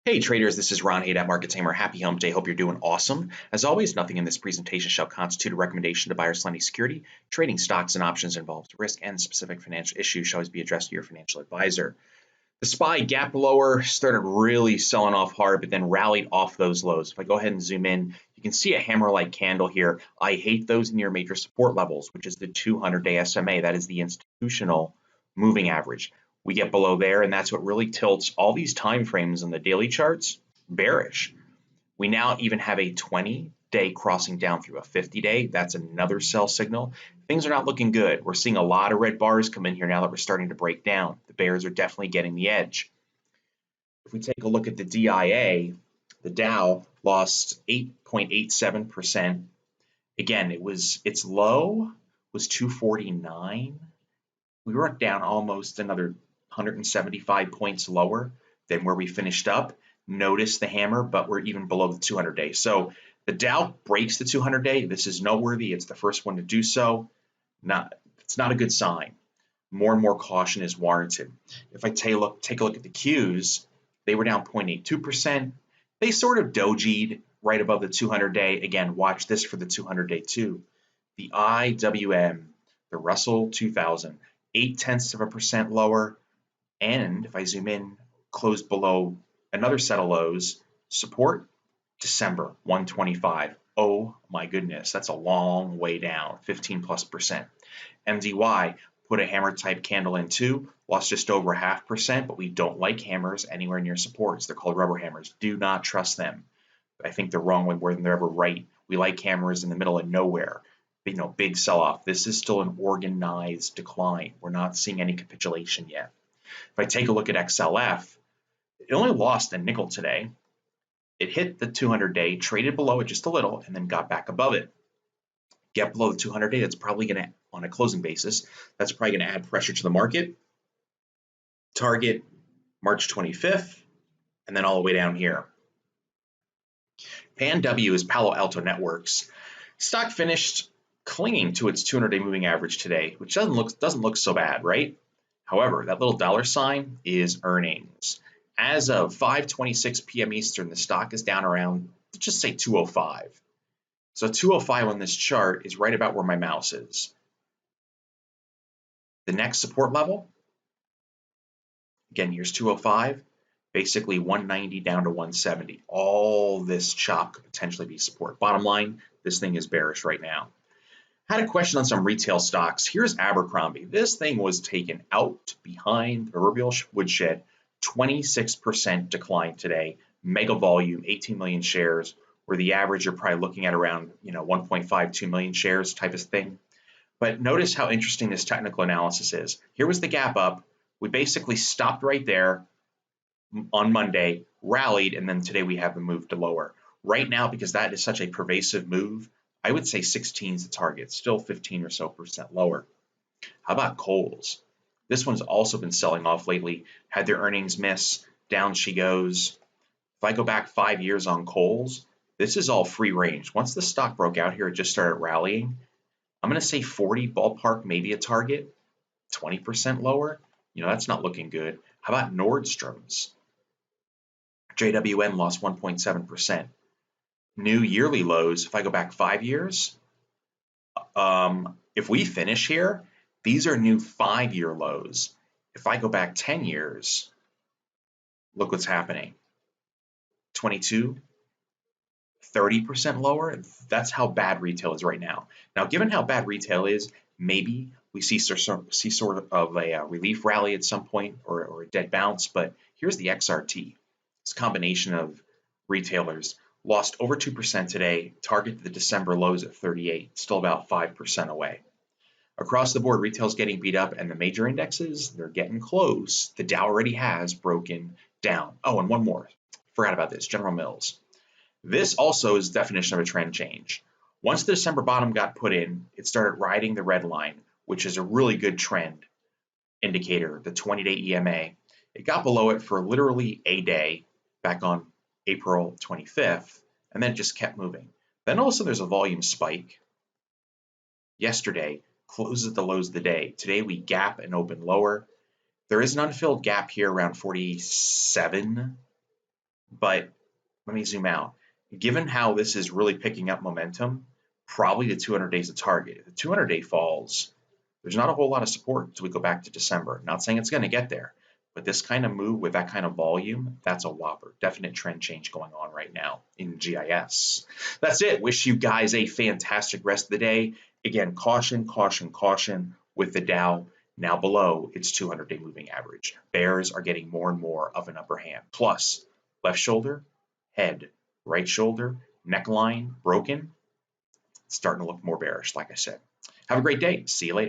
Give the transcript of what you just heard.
Hey traders, this is Ron Haid at Market Tamer. Happy Hump Day. Hope you're doing awesome. As always, nothing in this presentation shall constitute a recommendation to buy or sell any security. Trading stocks and options involves risk, and specific financial issues shall always be addressed to your financial advisor. The SPY gap lower started really selling off hard, but then rallied off those lows. If I go ahead and zoom in, you can see a hammer-like candle here. I hate those near major support levels, which is the 200-day SMA. That is the institutional moving average. We get below there, and that's what really tilts all these time frames on the daily charts bearish. We now even have a 20-day crossing down through a 50-day. That's another sell signal. Things are not looking good. We're seeing a lot of red bars come in here now that we're starting to break down. The bears are definitely getting the edge. If we take a look at the DIA, the Dow lost 8.87%. Again, its low was 249. We were down almost another 175 points lower than where we finished up. Notice the hammer, but we're even below the 200-day. So the Dow breaks the 200-day. This is noteworthy. It's the first one to do so. It's not a good sign. More and more caution is warranted. If I take a look at the Qs, they were down 0.82%. They sort of dojied right above the 200-day. Again, watch this for the 200-day too. The IWM, the Russell 2000, 0.8% lower. And if I zoom in, closed below another set of lows. Support, December 125. Oh my goodness, that's a long way down, 15+%. MDY put a hammer type candle in too, lost just over 0.5%, but we don't like hammers anywhere near supports. They're called rubber hammers. Do not trust them. I think they're wrong when they're ever right. We like hammers in the middle of nowhere. Big sell-off. This is still an organized decline. We're not seeing any capitulation yet. If I take a look at XLF, it only lost a nickel today. It hit the 200-day, traded below it just a little, and then got back above it. Get below the 200-day, that's probably going to, on a closing basis, that's probably going to add pressure to the market. Target March 25th, and then all the way down here. PANW is Palo Alto Networks. Stock finished clinging to its 200-day moving average today, which doesn't look so bad, right? However, that little dollar sign is earnings. As of 5:26 p.m. Eastern, the stock is down around, let's just say 205. So 205 on this chart is right about where my mouse is. The next support level, again, here's 205, basically 190 down to 170. All this chop could potentially be support. Bottom line, this thing is bearish right now. Had a question on some retail stocks. Here's Abercrombie. This thing was taken out behind the proverbial woodshed. 26% decline today. Mega volume, 18 million shares, where the average you're probably looking at around 1.52 million shares type of thing. But notice how interesting this technical analysis is. Here was the gap up. We basically stopped right there on Monday, rallied, and then today we have the move to lower. Right now, because that is such a pervasive move, I would say 16 is the target, still 15 or so % lower. How about Kohl's? This one's also been selling off lately. Had their earnings miss, down she goes. If I go back 5 years on Kohl's, this is all free range. Once the stock broke out here, it just started rallying. I'm going to say 40 ballpark, maybe a target, 20% lower. That's not looking good. How about Nordstrom's? JWN lost 1.7%. New yearly lows, if I go back 5 years, if we finish here, these are new 5-year lows. If I go back 10 years, look what's happening. 22, 30% lower. That's how bad retail is right now. Now, given how bad retail is, maybe we see sort of a relief rally at some point or a dead bounce, but here's the XRT. It's a combination of retailers. Lost over 2% today, target the December lows at 38, still about 5% away. Across the board, retail's getting beat up, and the major indexes, they're getting close. The Dow already has broken down. Oh, and one more. Forgot about this, General Mills. This also is the definition of a trend change. Once the December bottom got put in, it started riding the red line, which is a really good trend indicator, the 20-day EMA. It got below it for literally a day back on April 25th, and then it just kept moving. Then also there's a volume spike. Yesterday, closes at the lows of the day. Today we gap and open lower. There is an unfilled gap here around 47. But let me zoom out. Given how this is really picking up momentum, probably the 200 days a target. If the 200-day falls, there's not a whole lot of support until we go back to December. Not saying it's going to get there, but this kind of move with that kind of volume, that's a whopper. Definite trend change going on right now in GIS. That's it. Wish you guys a fantastic rest of the day. Again, caution, caution, caution with the Dow now below its 200-day moving average. Bears are getting more and more of an upper hand. Plus, left shoulder, head, right shoulder, neckline broken. It's starting to look more bearish, like I said. Have a great day. See you later.